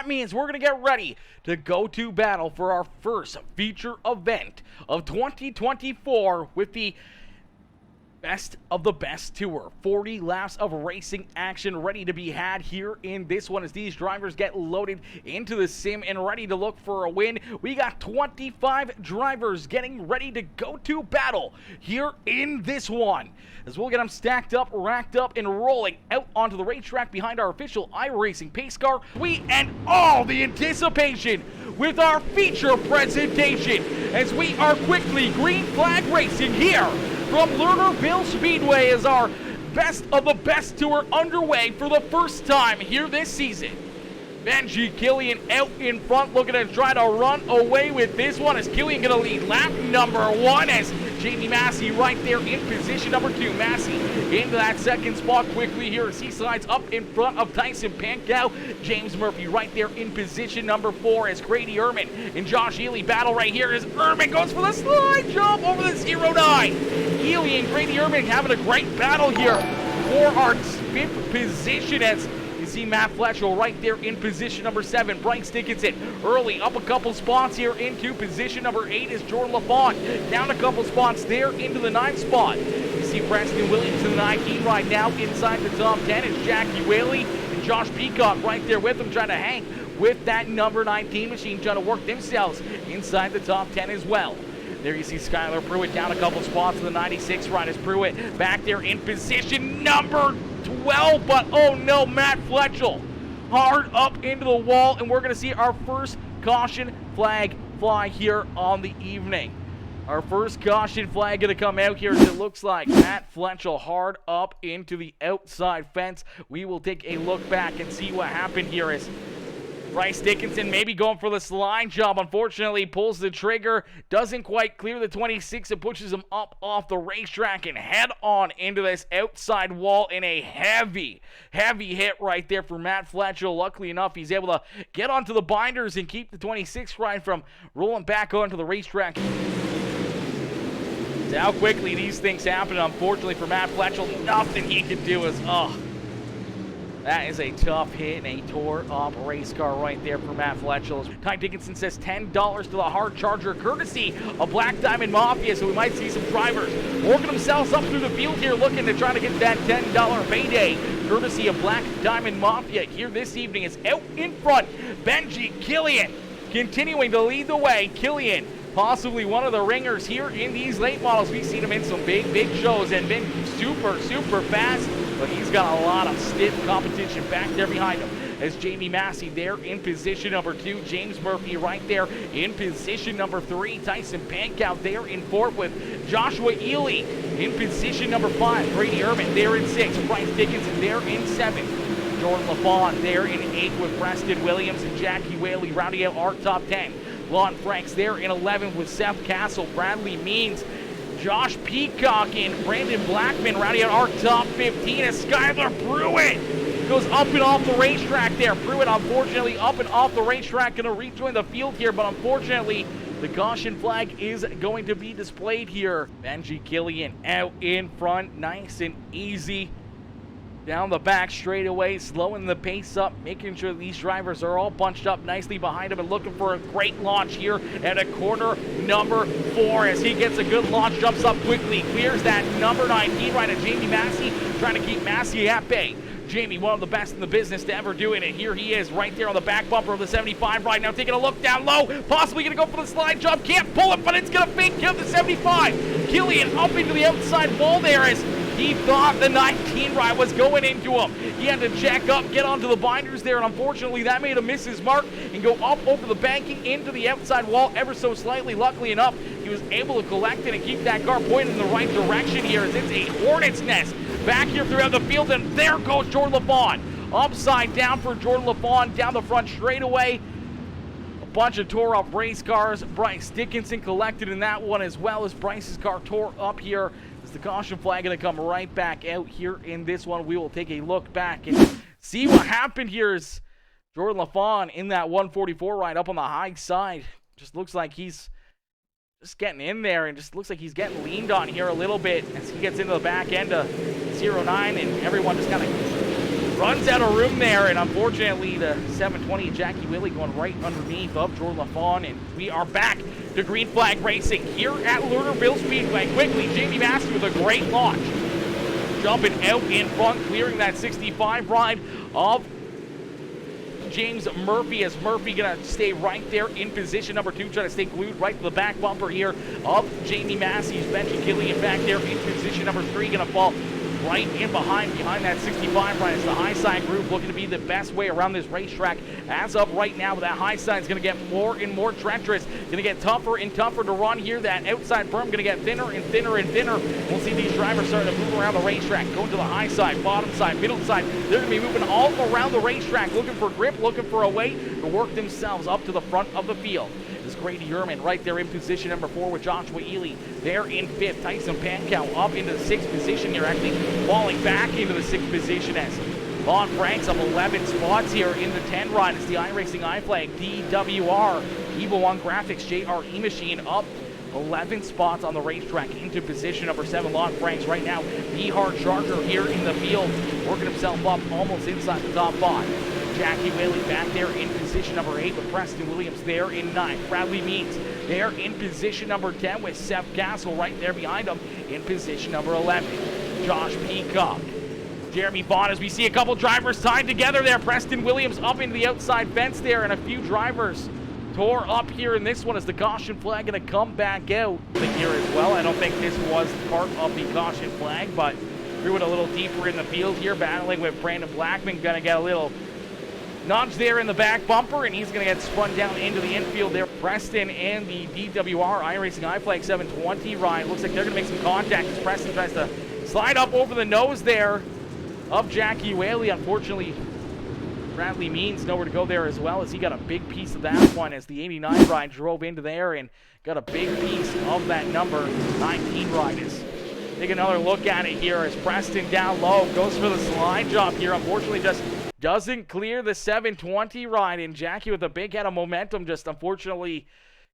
That means we're going to get ready to go to battle for our first feature event of 2024 with the Best of the Best Tour. 40 laps of racing action ready to be had here in this one as these drivers get loaded into the sim and ready to look for a win. We got 25 drivers getting ready to go to battle here in this one as we'll get them stacked up, racked up, and rolling out onto the racetrack behind our official iRacing pace car. We end all the anticipation with our feature presentation as we are quickly green flag racing here from Lernerville Speedway as our Best of the Best Tour underway for the first time here this season. Benji Killian out in front looking to try to run away with this one as Killian going to lead lap number 1 as Jamie Massey right there in position number 2. Massey into that second spot quickly here as he slides up in front of Tyson Pankow. James Murphy right there in position number 4 as Grady Ehrman and Josh Ely battle right here as Ehrman goes for the slide jump over the 09. Ely and Grady Ehrman having a great battle here for our 5th position as you see Matt Fletchell right there in position number 7. Bryce Dickinson early up a couple spots here into position number 8 is Jordan LaFont. Down a couple spots there into the 9th spot. You see Preston Williams in the 19 right now inside the top 10 is Jackie Whaley and Josh Peacock right there with him trying to hang with that number 19 machine trying to work themselves inside the top 10 as well. There you see Skylar Pruitt down a couple spots in the 96 right as Pruitt back there in position number 12, but oh no, Matt Fletchell hard up into the wall, and we're going to see our first caution flag fly here on the evening. Our first caution flag going to come out here as it looks like Matt Fletchell hard up into the outside fence. We will take a look back and see what happened here as Bryce Dickinson maybe going for the slide job. Unfortunately, pulls the trigger, doesn't quite clear the 26, and pushes him up off the racetrack and head on into this outside wall in a heavy hit right there for Matt Fletchell. Luckily enough, he's able to get onto the binders and keep the 26 ride from rolling back onto the racetrack. So how quickly these things happen, unfortunately for Matt Fletchell, nothing he can do is, that is a tough hit and a tore-up race car right there for Matt Fletchell. Ty Dickinson says $10 to the hard charger, courtesy of Black Diamond Mafia, so we might see some drivers working themselves up through the field here, looking to try to get that $10 payday, courtesy of Black Diamond Mafia here this evening. Is out in front, Benji Killian continuing to lead the way. Killian, possibly one of the ringers here in these late models. We've seen him in some big shows and been super fast, but he's got a lot of stiff competition back there behind him. As Jamie Massey there in position number 2, James Murphy right there in position number 3, Tyson Pankow there in 4th with Joshua Ely in position number 5, Grady Ehrman there in 6, Bryce Dickinson there in 7, Jordan LaFont there in 8 with Preston Williams and Jackie Whaley rounding out our top 10. Lon Franks there in 11 with Seth Castle, Bradley Means, Josh Peacock, and Brandon Blackman rounding out our top 15 as Skylar Pruitt goes up and off the racetrack there. Pruitt unfortunately up and off the racetrack, going to rejoin the field here, but unfortunately the caution flag is going to be displayed here. Benji Killian out in front, nice and easy. Down the back straightaway, slowing the pace up, making sure these drivers are all bunched up nicely behind him and looking for a great launch here at a corner number 4 as he gets a good launch, jumps up quickly, clears that number 19 right at Jamie Massey, trying to keep Massey at bay. Jamie, one of the best in the business to ever do it, and here he is right there on the back bumper of the 75 right now, taking a look down low, possibly going to go for the slide jump, can't pull it, but it's going to fake kill the 75. Killian up into the outside wall there as he thought the 19 ride was going into him. He had to check up, get onto the binders there, and unfortunately that made him miss his mark and go up over the banking into the outside wall ever so slightly. Luckily enough, he was able to collect it and keep that car pointed in the right direction here as it's a hornet's nest back here throughout the field, and there goes Jordan LaFont. Upside down for Jordan LaFont down the front straightaway. A bunch of tore up race cars. Bryce Dickinson collected in that one as well as Bryce's car tore up here. The caution flag going to come right back out here in this one. We will take a look back and see what happened here as Jordan LaFont in that 144 ride up on the high side. Just looks like he's just getting in there and just looks like he's getting leaned on here a little bit as he gets into the back end of 09 and everyone just kind of runs out of room there, and unfortunately the 720 Jackie Willie going right underneath of Jordan LaFawn, and we are back to green flag racing here at Lernerville Speedway. Quickly, Jamie Massey with a great launch, jumping out in front, clearing that 65 ride of James Murphy, as Murphy gonna stay right there in position number 2, trying to stay glued right to the back bumper here of Jamie Massey's Benji Killian back there in position number 3, gonna fall right in behind that 65 ride. It's the high side group looking to be the best way around this racetrack as of right now, but that high side is going to get more and more treacherous, going to get tougher and tougher to run here. That outside berm going to get thinner and thinner and thinner. We'll see these drivers starting to move around the racetrack, going to the high side, bottom side, middle side. They're going to be moving all around the racetrack, looking for grip, looking for a way to work themselves up to the front of the field. This Grady Yerman right there in position number 4 with Joshua Ely there in 5th. Tyson Pankow up into the 6th position here, actually falling back into the 6th position as Lon Franks up 11 spots here in the 10 ride. It's the iRacing iFlag, DWR, Evo One Graphics, JRE Machine up 11 spots on the racetrack into position number 7. Lon Franks right now, the hard charger here in the field, working himself up almost inside the top 5. Jackie Whaley back there in position number 8 with Preston Williams there in 9th. Bradley Means there in position number 10 with Seth Castle right there behind him in position number 11. Josh Peacock, Jeremy Bond, as we see a couple drivers tied together there. Preston Williams up into the outside fence there, and a few drivers tore up here in this one as the caution flag going to come back out here as well. I don't think this was part of the caution flag, but threw it a little deeper in the field here, battling with Brandon Blackman. Going to get a little nudge there in the back bumper, and he's going to get spun down into the infield there. Preston and the DWR iRacing iFlag 720 ride. Looks like they're going to make some contact as Preston tries to slide up over the nose there of Jackie Whaley. Unfortunately, Bradley Means nowhere to go there as well, as he got a big piece of that one as the 89 ride drove into there and got a big piece of that number 19 ride. Is take another look at it here as Preston down low goes for the slide job here. Unfortunately, just doesn't clear the 720 ride, and Jackie with a big head of momentum just unfortunately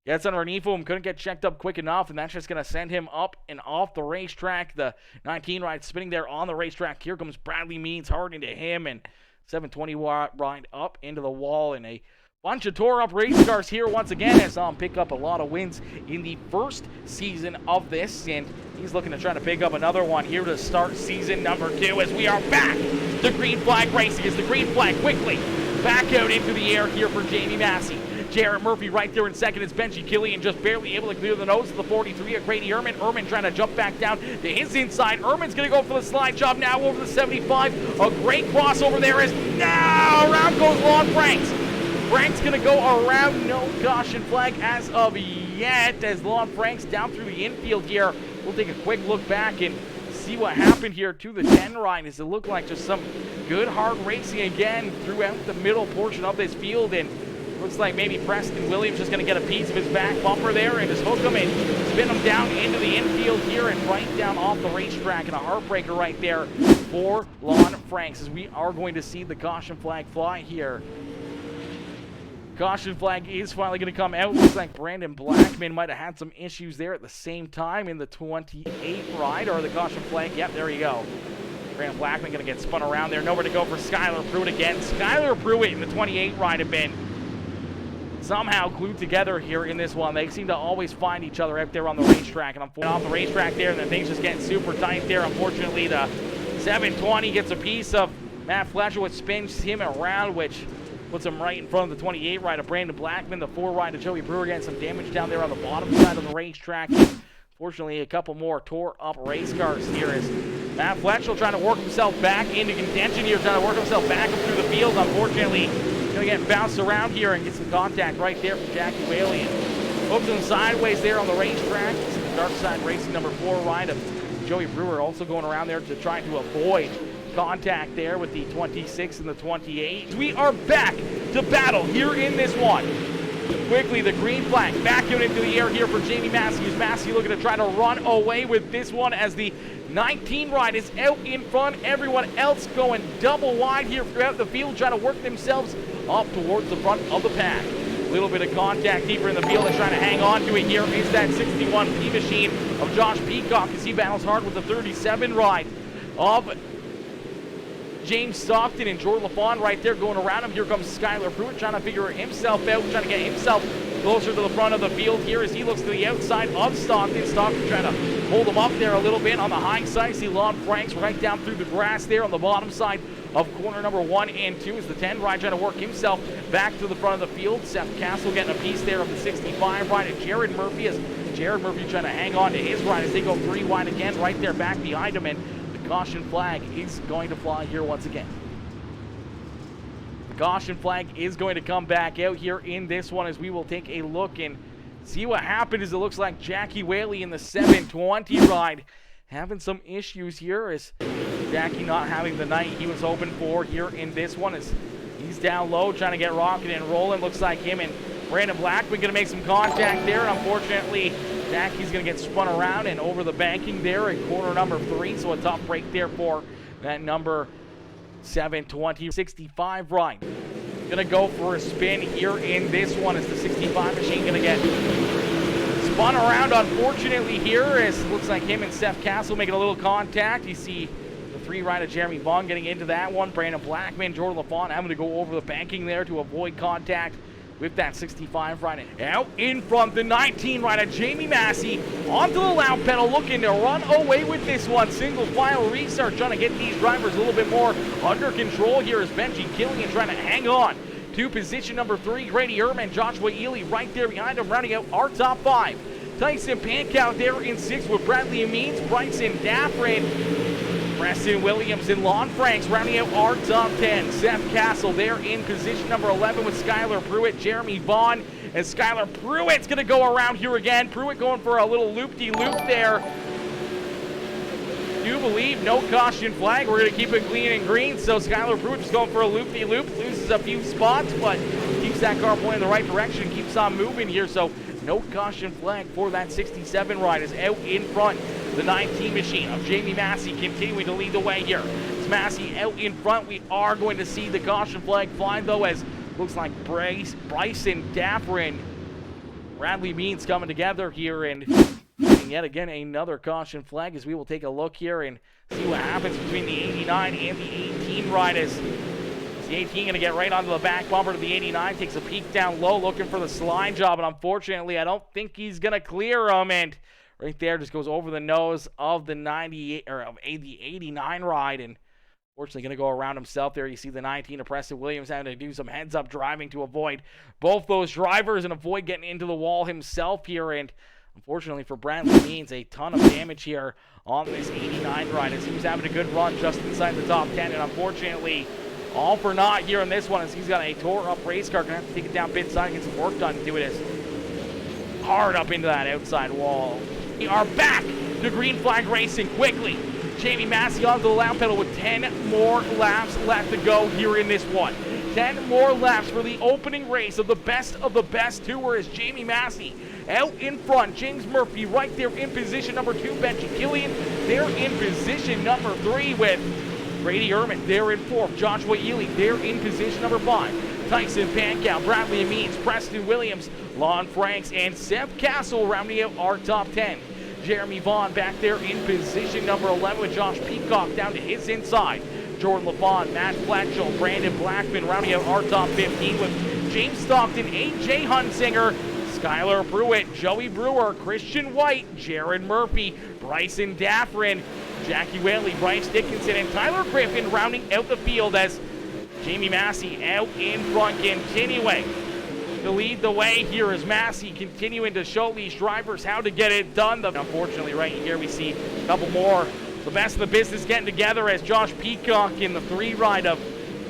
gets underneath him, couldn't get checked up quick enough, and that's just going to send him up and off the racetrack. The 19 ride spinning there on the racetrack. Here comes Bradley Means hard into him, and 720 ride up into the wall, and a bunch of tore up race cars here once again as pick up a lot of wins in the first season of this, and he's looking to try to pick up another one here to start season number 2 as we are back to green flag racing. As the green flag quickly back out into the air here for Jamie Massey. Jarrett Murphy right there in second. It's Benji Killian just barely able to clear the nose of the 43 of Grady Erman. Erman trying to jump back down to his inside. Erman's going to go for the slide job now over the 75. A great crossover there is now around goes Lon Franks. Frank's going to go around, no caution flag as of yet, as Lon Franks down through the infield here. We'll take a quick look back and see what happened here to the 10 ride. As it looked like just some good hard racing again throughout the middle portion of this field, and looks like maybe Preston Williams just going to get a piece of his back bumper there and just hook him and spin him down into the infield here and right down off the racetrack, and a heartbreaker right there for Lon Franks, as we are going to see the caution flag fly here. Caution flag is finally going to come out. Looks like Brandon Blackman might have had some issues there at the same time in the 28 ride, or the caution flag. Yep, there you go. Brandon Blackman going to get spun around there. Nowhere to go for Skylar Pruitt again. Skylar Pruitt in the 28 ride have been somehow glued together here in this one. They seem to always find each other out there on the racetrack, and I'm off the racetrack there, and then things just getting super tight there. Unfortunately, the 720 gets a piece of Matt Fletcher, which spins him around, which puts him right in front of the 28 ride of Brandon Blackman. The 4 ride of Joey Brewer getting some damage down there on the bottom side of the racetrack. Fortunately, a couple more tore up race cars here as Matt Fletcher trying to work himself back into contention here, trying to work himself back up through the field. Unfortunately, going to get bounced around here and gets the contact right there from Jackie Whaley and hooks him sideways there on the racetrack. It's the dark side racing number 4 ride of Joey Brewer also going around there to try to avoid contact there with the 26 and the 28. We are back to battle here in this one. Quickly, the green flag back out into the air here for Jamie Massey. As Massey looking to try to run away with this one as the 19 ride is out in front. Everyone else going double wide here throughout the field, trying to work themselves up towards the front of the pack. A little bit of contact deeper in the field and trying to hang on to it here is that 61 P machine of Josh Peacock as he battles hard with the 37 ride of James Stockton and Jordan LaFawn right there going around him. Here comes Skylar Pruitt trying to figure himself out, trying to get himself closer to the front of the field here as he looks to the outside of Stockton. Stockton trying to hold him up there a little bit on the high side. See Lon Franks right down through the grass there on the bottom side of corner number 1 and 2 as the 10 ride trying to work himself back to the front of the field. Seth Castle getting a piece there of the 65 ride, and Jared Murphy trying to hang on to his ride as they go 3 wide again right there back behind him, and the caution flag is going to fly here once again. The caution flag is going to come back out here in this one as we will take a look and see what happened. As it looks like Jackie Whaley in the 720 ride having some issues here, as Jackie not having the night he was hoping for here in this one, as he's down low trying to get rocking and rolling. Looks like him and Brandon Blackman going to make some contact there, and unfortunately Jackie's going to get spun around and over the banking there in corner number 3, so a tough break there for that number 720 65 ride. Going to go for a spin here in this one as the 65 machine going to get spun around, unfortunately, here, as it looks like him and Seth Castle making a little contact. You see the 3 ride of Jeremy Vaughn getting into that one. Brandon Blackman, Jordan LaFawn having to go over the banking there to avoid contact with that 65 ride. Out in front, the 19 ride of Jamie Massey onto the loud pedal, looking to run away with this one. Single file restart, trying to get these drivers a little bit more under control here as Benji Killian trying to hang on to position number 3. Grady Ehrman, Joshua Ely right there behind him, rounding out our top 5. Tyson Pankow there in 6 with Bradley Amines, Bryson Daffrin, Preston Williams, and Lon Franks rounding out our top 10. Seth Castle there in position number 11 with Skylar Pruitt, Jeremy Vaughn, and Skylar Pruitt's going to go around here again. Pruitt going for a little loop-de-loop there. Do believe no caution flag. We're going to keep it clean and green, so Skylar Pruitt just going for a loop-de-loop, loses a few spots, but keeps that car pointing in the right direction, keeps on moving here, so no caution flag for that 67 ride. Is out in front. The 19 machine of Jamie Massey continuing to lead the way here. It's Massey out in front. We are going to see the caution flag fly, though, as looks like Bryson Daffrin, Bradley Means coming together here, and yet again another caution flag as we will take a look here and see what happens between the 89 and the 18 ride. As the 18 going to get right onto the back bumper to the 89, takes a peek down low looking for the slide job, and unfortunately I don't think he's going to clear him, and right there just goes over the nose of the 98 or of the 89 ride, and fortunately going to go around himself there. You see the 19 of Preston Williams having to do some heads-up driving to avoid both those drivers and avoid getting into the wall himself here, and unfortunately for Bradley Means, a ton of damage here on this 89 ride as he was having a good run just inside the top 10, and unfortunately all for naught here in this one as he's got a tore-up race car. Going to have to take it down pit side and get some work done to it as hard up into that outside wall. We are back to green flag racing quickly. Jamie Massey onto the loud pedal with 10 more laps left to go here in this one. 10 more laps for the opening race of the best tour as Jamie Massey out in front. James Murphy right there in position number 2. Benji Killian there in position number 3 with Grady Ehrman there in 4th. Joshua Ely there in position number 5. Tyson Pankow, Bradley Amines, Preston Williams, Lon Franks, and Seth Castle rounding out our top 10. Jeremy Vaughn back there in position number 11 with Josh Peacock down to his inside. Jordan LaFawn, Matt Fletchell, Brandon Blackman rounding out our top 15 with James Stockton, A.J. Hunsinger, Skylar Pruitt, Joey Brewer, Christian White, Jared Murphy, Bryson Daffrin, Jackie Whaley, Bryce Dickinson, and Tyler Griffin rounding out the field as Jamie Massey out in front, continuing to lead the way here as Massey continuing to show these drivers how to get it done. Unfortunately, right here we see a couple more. The best of the business getting together as Josh Peacock in the 3 ride of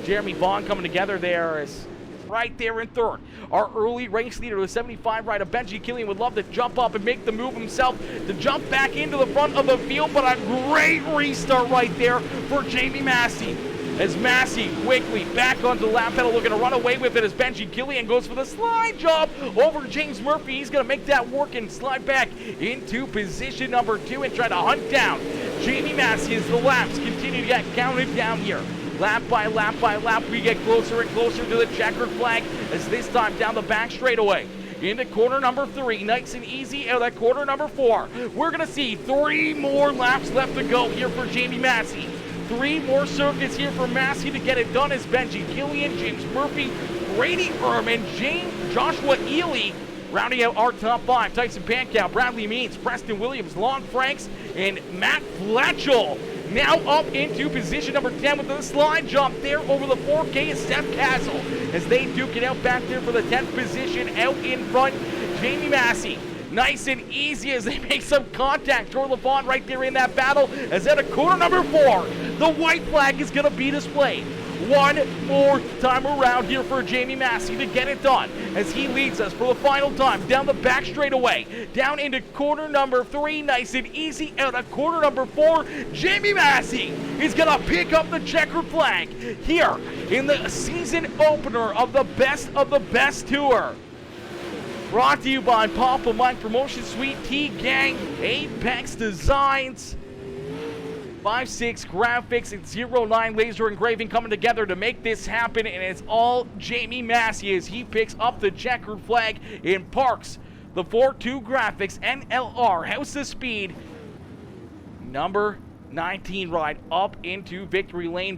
Jeremy Vaughn coming together there as right there in 3rd. Our early race leader, the 75 ride of Benji Killian, would love to jump up and make the move himself to jump back into the front of the field, but a great restart right there for Jamie Massey. As Massey quickly back onto the lap pedal, looking to run away with it as Benji Killian goes for the slide job over James Murphy. He's going to make that work and slide back into position number 2 and try to hunt down Jamie Massey as the laps continue to get counted down here. Lap by lap by lap, we get closer and closer to the checkered flag as this time down the back straightaway into corner number 3, nice and easy out at corner number 4. We're going to see 3 more laps left to go here for Jamie Massey. 3 more circuits here for Massey to get it done as Benji Killian, James Murphy, Brady Ehrman, Joshua Ely rounding out our top 5. Tyson Pankow, Bradley Means, Preston Williams, Lon Franks, and Matt Fletchel. Now up into position number 10 with the slide jump there over the 4K is Seth Castle as they duke it out back there for the 10th position out in front. Jamie Massey, nice and easy as they make some contact. Troy Lafont right there in that battle as at a corner number 4, the white flag is going to be displayed. One more time around here for Jamie Massey to get it done as he leads us for the final time down the back straightaway, down into corner number 3, nice and easy out of corner number 4. Jamie Massey is gonna pick up the checkered flag here in the season opener of the Best Tour. Brought to you by Papa Mike Promotion Suite, T-Gang, Apex Designs, 5.6 graphics and 09 laser engraving coming together to make this happen, and it's all Jamie Massey as he picks up the checkered flag in Parks. The 4.2 graphics NLR House of Speed number 19 ride up into victory lane.